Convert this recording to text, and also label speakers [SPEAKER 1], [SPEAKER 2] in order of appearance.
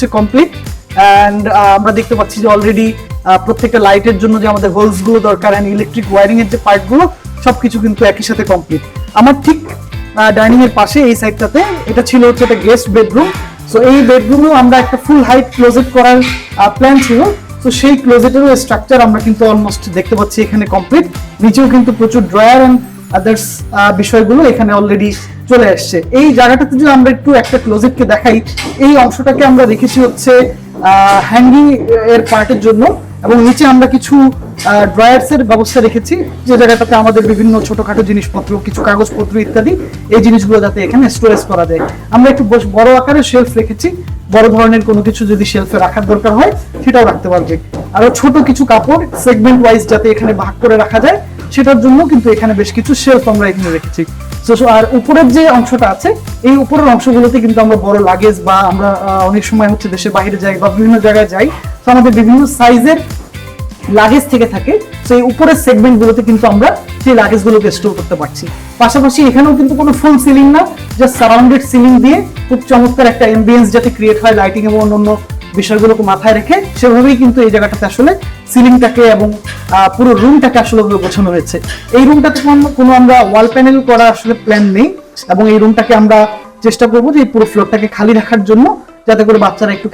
[SPEAKER 1] হচ্ছে complete. And আমরা দেখতে পাচ্ছি যে অলরেডি প্রত্যেকটা লাইটের জন্য যে আমাদের হোলস গুলো দরকার এন্ড ইলেকট্রিক ওয়্যারিং এর যে পার্ট গুলো সবকিছু কিন্তু একই সাথে কমপ্লিট। আমার ঠিক ডাইনিং এর পাশে এই সাইডটাতে এটা ছিল হচ্ছে একটা গেস্ট বেডরুম। সো এই বেডরুমেও আমরা একটা ফুল হাইট ক্লোজেট করার প্ল্যান ছিল। তো সেই ক্লোজেটেরও স্ট্রাকচার আমরা কিন্তু অলমোস্ট দেখতে পাচ্ছি এখানে কমপ্লিট। নিচেও কিন্তু প্রচুর ড্রয়ার এন্ড আদার্স বিষয়গুলো এখানে অলরেডি চলে আসছে। এই জায়গাটাতে যদি আমরা একটু একটা ক্লোজেটকে দেখাই, এই অংশটাকে আমরা রেখেছি হচ্ছে হ্যাঙ্গিং এর পার্টের জন্য, এবং নিচে আমরা কিছু ড্রয়ার্স এর ব্যবস্থা রেখেছি, যে জায়গাটাতে আমাদের বিভিন্ন ছোটখাটো জিনিসপত্র, কিছু কাগজপত্র ইত্যাদি এই জিনিসগুলো যাতে এখানে স্টোরেজ করা যায়। আমরা একটু বড় আকারের শেলফ রেখেছি, বড় ধরনের কোনো কিছু যদি শেলফে রাখার দরকার হয় সেটাও রাখতে পারবে। আরো ছোট কিছু কাপড় সেগমেন্ট ওয়াইজ যাতে এখানে ভাগ করে রাখা যায় সেটার জন্য কিন্তু এখানে বেশ কিছু শেলফ আমরা এখানে রেখেছি। আর উপরের যে অংশটা আছে, এই উপরের অংশগুলোতে কিন্তু আমরা বড় লাগেজ বা আমরা অনেক সময় হচ্ছে দেশের বাইরে যাই বা বিভিন্ন জায়গায় যাই, তো আমাদের বিভিন্ন সাইজের লাগেজ থেকে থাকে। তো এই উপরের সেগমেন্ট গুলোতে কিন্তু আমরা সেই লাগেজ গুলোকে স্টোর করতে পারছি। পাশাপাশি এখানেও কিন্তু কোনো ফুল সিলিং না, জাস্ট সারাউন্ডেড সিলিং দিয়ে খুব চমৎকার একটা অ্যাম্বিয়েন্স যাতে ক্রিয়েট হয় লাইটিং এবং অন্যান্য বিষয়গুলোকে মাথায় রেখে, সেভাবেই কিন্তু এই জায়গাটাতে আসলে সিলিংটাকে এবং পুরো রুমটাকে আসলে গোছানো হয়েছে। এই রুমটাতে কোনো আমরা ওয়াল প্যানেল করা আসলে প্ল্যান নেই, এবং এই রুমটাকে আমরা চেষ্টা করবো যে এই পুরো ফ্লোরটাকে খালি রাখার জন্য, যাতে করে বাচ্চারা একটু